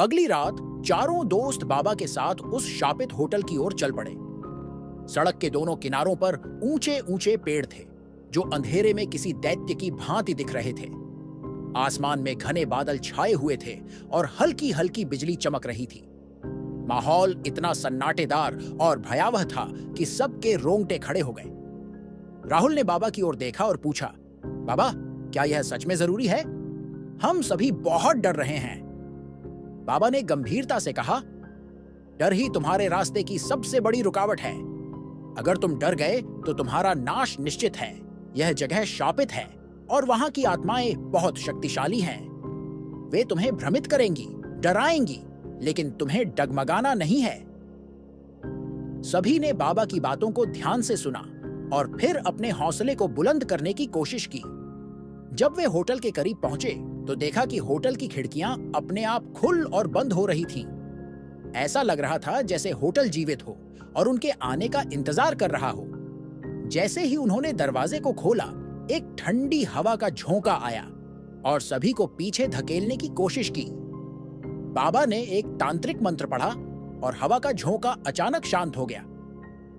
अगली रात चारों दोस्त बाबा के साथ उस शापित होटल की ओर चल पड़े। सड़क के दोनों किनारों पर ऊंचे ऊंचे पेड़ थे जो अंधेरे में किसी दैत्य की भांति दिख रहे थे। आसमान में घने बादल छाए हुए थे और हल्की हल्की बिजली चमक रही थी। माहौल इतना सन्नाटेदार और भयावह था कि सबके रोंगटे खड़े हो गए। राहुल ने बाबा की ओर देखा और पूछा, बाबा, क्या यह सच में जरूरी है? हम सभी बहुत डर रहे हैं। बाबा ने गंभीरता से कहा, डर ही तुम्हारे रास्ते की सबसे बड़ी रुकावट है। अगर तुम डर गए तो तुम्हारा नाश निश्चित है। यह जगह शापित है और वहां की आत्माएं बहुत शक्तिशाली हैं। वे तुम्हें भ्रमित करेंगी, डराएंगी, लेकिन तुम्हें डगमगाना नहीं है। सभी ने बाबा की बातों को ध्यान से सुना और फिर अपने हौसले को बुलंद करने की कोशिश की। जब वे होटल के करीब पहुंचे तो देखा कि होटल की खिड़कियां अपने आप खुल और बंद हो रही थीं। ऐसा लग रहा था जैसे होटल जीवित हो और उनके आने का इंतजार कर रहा हो। जैसे ही उन्होंने दरवाजे को खोला, एक ठंडी हवा का झोंका आया और सभी को पीछे धकेलने की कोशिश की। बाबा ने एक तांत्रिक मंत्र पढ़ा और हवा का झोंका अचानक शांत हो गया।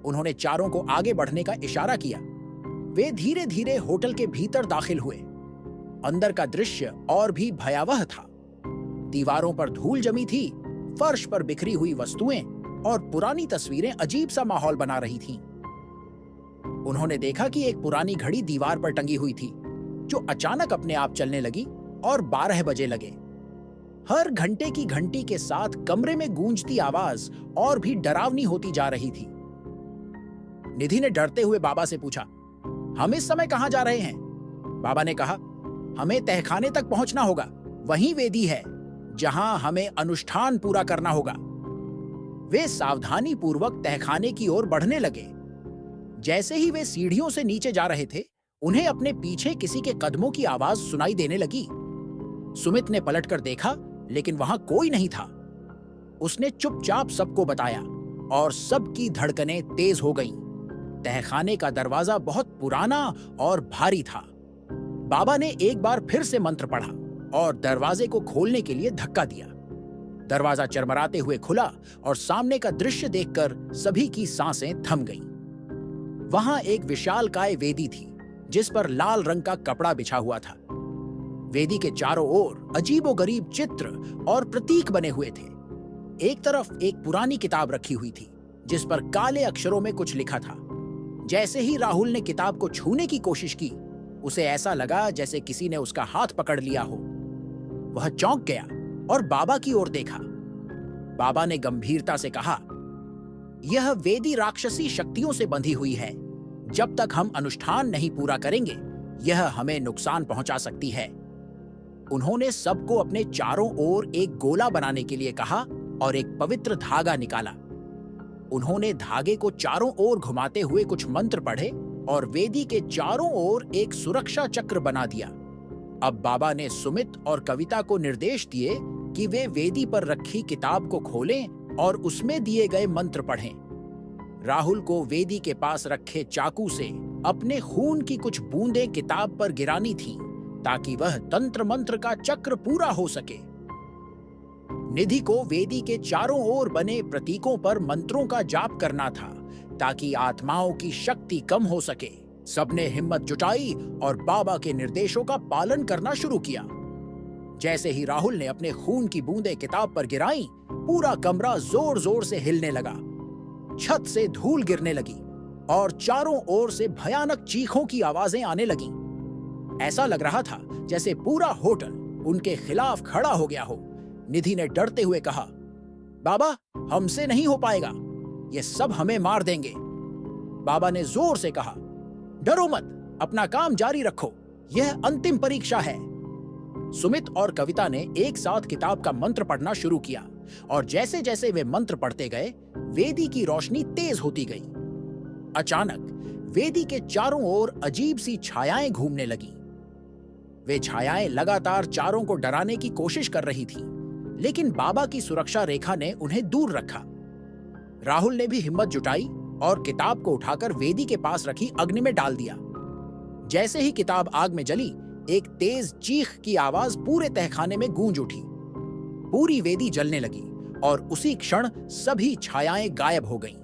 उन्होंने चारों को आगे बढ़ने का इशारा किया। वे धीरे धीरे होटल के भीतर दाखिल हुए। अंदर का दृश्य और भी भयावह था। दीवारों पर धूल जमी थी, फर्श पर बिखरी हुई वस्तुएं और पुरानी तस्वीरें अजीब सा माहौल बना रही थीं। उन्होंने देखा कि एक पुरानी घड़ी दीवार पर टंगी हुई थी जो अचानक अपने आप चलने लगी और 12 बजे लगे। हर घंटे की घंटी के साथ कमरे में गूंजती आवाज और भी डरावनी होती जा रही थी। निधि ने डरते हुए बाबा से पूछा, हम इस समय कहां जा रहे हैं? बाबा ने कहा, हमें तहखाने तक पहुंचना होगा। वहीं वेदी है जहां हमें अनुष्ठान पूरा करना होगा। वे सावधानी पूर्वक तहखाने की ओर बढ़ने लगे। जैसे ही वे सीढ़ियों से नीचे जा रहे थे, उन्हें अपने पीछे किसी के कदमों की आवाज सुनाई देने लगी। सुमित ने पलटकर देखा, लेकिन वहां कोई नहीं था। उसने चुपचाप सबको बताया और सबकी धड़कनें तेज हो गईं। तहखाने का दरवाजा बहुत पुराना और भारी था। बाबा ने एक बार फिर से मंत्र पढ़ा और दरवाजे को खोलने के लिए धक्का दिया। दरवाजा चरमराते हुए खुला और सामने का दृश्य देखकर सभी की सांसें थम गईं। वहां एक विशालकाय वेदी थी जिस पर लाल रंग का कपड़ा बिछा हुआ था। वेदी के चारों ओर अजीबोगरीब चित्र और प्रतीक बने हुए थे। एक तरफ एक पुरानी किताब रखी हुई थी जिस पर काले अक्षरों में कुछ लिखा था। जैसे ही राहुल ने किताब को छूने की कोशिश की, उसे ऐसा लगा जैसे किसी ने उसका हाथ पकड़ लिया हो। वह चौंक गया और बाबा की ओर देखा। बाबा ने गंभीरता से कहा, यह वेदी राक्षसी शक्तियों से बंधी हुई है। जब तक हम अनुष्ठान नहीं पूरा करेंगे, यह हमें नुकसान पहुंचा सकती है। उन्होंने सबको अपने चारों ओर एक गोला बनाने के लिए कहा और एक पवित्र धागा निकाला। उन्होंने धागे को चारों ओर घुमाते हुए कुछ मंत्र पढ़े और वेदी के चारों ओर एक सुरक्षा चक्र बना दिया। अब बाबा ने सुमित और कविता को निर्देश दिए कि वे वेदी पर रखी किताब को खोलें और उसमें दिए गए मंत्र पढ़ें। राहुल को वेदी के पास रखे चाकू से अपने खून की कुछ बूंदें किताब पर गिरानी थीं, ताकि वह तंत्र मंत्र का चक्र पूरा हो सके। निधि को वेदी के चारों ओर बने प्रतीकों पर मंत्रों का जाप करना था ताकि आत्माओं की शक्ति कम हो सके। सबने हिम्मत जुटाई और बाबा के निर्देशों का पालन करना शुरू किया। जैसे ही राहुल ने अपने खून की बूंदें किताब पर गिराईं, पूरा कमरा जोर जोर से हिलने लगा। छत से धूल गिरने लगी और चारों ओर से भयानक चीखों की आवाजें आने लगीं। ऐसा लग रहा था जैसे पूरा होटल उनके खिलाफ खड़ा हो गया हो। निधि ने डरते हुए कहा, बाबा, हमसे नहीं हो पाएगा, ये सब हमें मार देंगे। बाबा ने जोर से कहा, डरो मत, अपना काम जारी रखो, यह अंतिम परीक्षा है। सुमित और कविता ने एक साथ किताब का मंत्र पढ़ना शुरू किया और जैसे जैसे वे मंत्र पढ़ते गए, वेदी की रोशनी तेज होती गई। अचानक वेदी के चारों ओर अजीब सी छायाएं घूमने लगीं। वे छायाएं लगातार चारों को डराने की कोशिश कर रही थीं, लेकिन बाबा की सुरक्षा रेखा ने उन्हें दूर रखा। राहुल ने भी हिम्मत जुटाई और किताब को उठाकर वेदी के पास रखी अग्नि में डाल दिया। जैसे ही किताब आग में जली, एक तेज चीख की आवाज पूरे तहखाने में गूंज उठी। पूरी वेदी जलने लगी और उसी क्षण सभी छायाएं गायब हो गईं।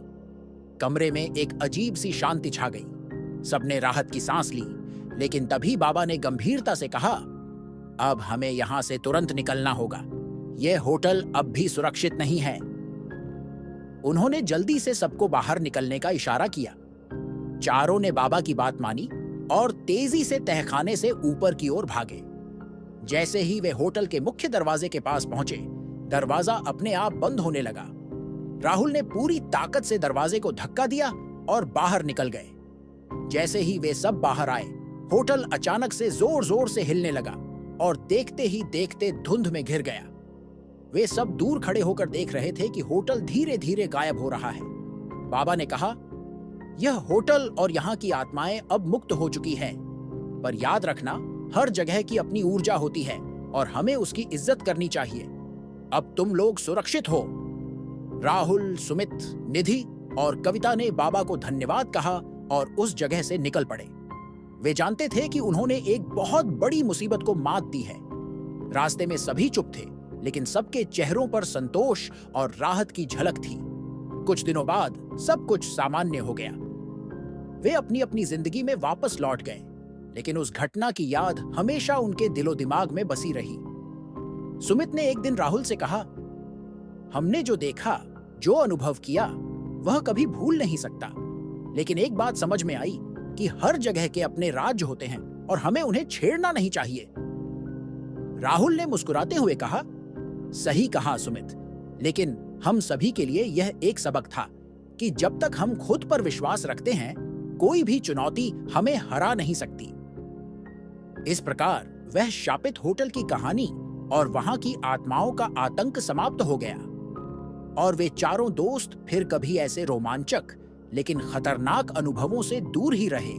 कमरे में एक अजीब सी शांति छा गई। सबने राहत की सांस ली, लेकिन तभी बाबा ने गंभीरता से कहा, अब हमें यहां से तुरंत निकलना होगा। यह होटल अब भी सुरक्षित नहीं है। उन्होंने जल्दी से सबको बाहर निकलने का इशारा किया। चारों ने बाबा की बात मानी और तेजी से तहखाने से ऊपर की ओर भागे। जैसे ही वे होटल के मुख्य दरवाजे के पास पहुंचे, दरवाजा अपने आप बंद होने लगा। राहुल ने पूरी ताकत से दरवाजे को धक्का दिया और बाहर निकल गए। जैसे ही वे सब बाहर आए, होटल अचानक से जोर जोर से हिलने लगा और देखते ही देखते धुंध में घिर गया। वे सब दूर खड़े होकर देख रहे थे कि होटल धीरे धीरे गायब हो रहा है। बाबा ने कहा, यह होटल और यहाँ की आत्माएं अब मुक्त हो चुकी हैं, पर याद रखना, हर जगह की अपनी ऊर्जा होती है और हमें उसकी इज्जत करनी चाहिए। अब तुम लोग सुरक्षित हो। राहुल, सुमित, निधि और कविता ने बाबा को धन्यवाद कहा और उस जगह से निकल पड़े। वे जानते थे कि उन्होंने एक बहुत बड़ी मुसीबत को मात दी है। रास्ते में सभी चुप थे, लेकिन सबके चेहरों पर संतोष और राहत की झलक थी। कुछ दिनों बाद सब कुछ सामान्य हो गया। वे अपनी अपनी जिंदगी में वापस लौट गए, लेकिन उस घटना की याद हमेशा उनके दिलो दिमाग में बसी रही। सुमित ने एक दिन राहुल से कहा, हमने जो देखा, जो अनुभव किया, वह कभी भूल नहीं सकता। लेकिन एक बात समझ में आई कि हर जगह के अपने राज्य होते हैं और हमें उन्हें छेड़ना नहीं चाहिए। राहुल ने मुस्कुराते हुए कहा, सही कहा सुमित, लेकिन हम सभी के लिए यह एक सबक था कि जब तक हम खुद पर विश्वास रखते हैं, कोई भी चुनौती हमें हरा नहीं सकती। इस प्रकार वह शापित होटल की कहानी और वहां की आत्माओं का आतंक समाप्त हो गया और वे चारों दोस्त फिर कभी ऐसे रोमांचक लेकिन खतरनाक अनुभवों से दूर ही रहे।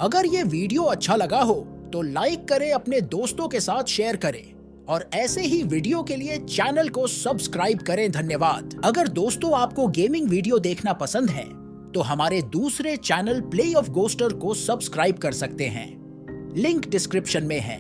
अगर ये वीडियो अच्छा लगा हो तो लाइक करें, अपने दोस्तों के साथ शेयर करें और ऐसे ही वीडियो के लिए चैनल को सब्सक्राइब करें। धन्यवाद। अगर दोस्तों आपको गेमिंग वीडियो देखना पसंद है तो हमारे दूसरे चैनल प्ले ऑफ गोस्टर को सब्सक्राइब कर सकते हैं। लिंक डिस्क्रिप्शन में है।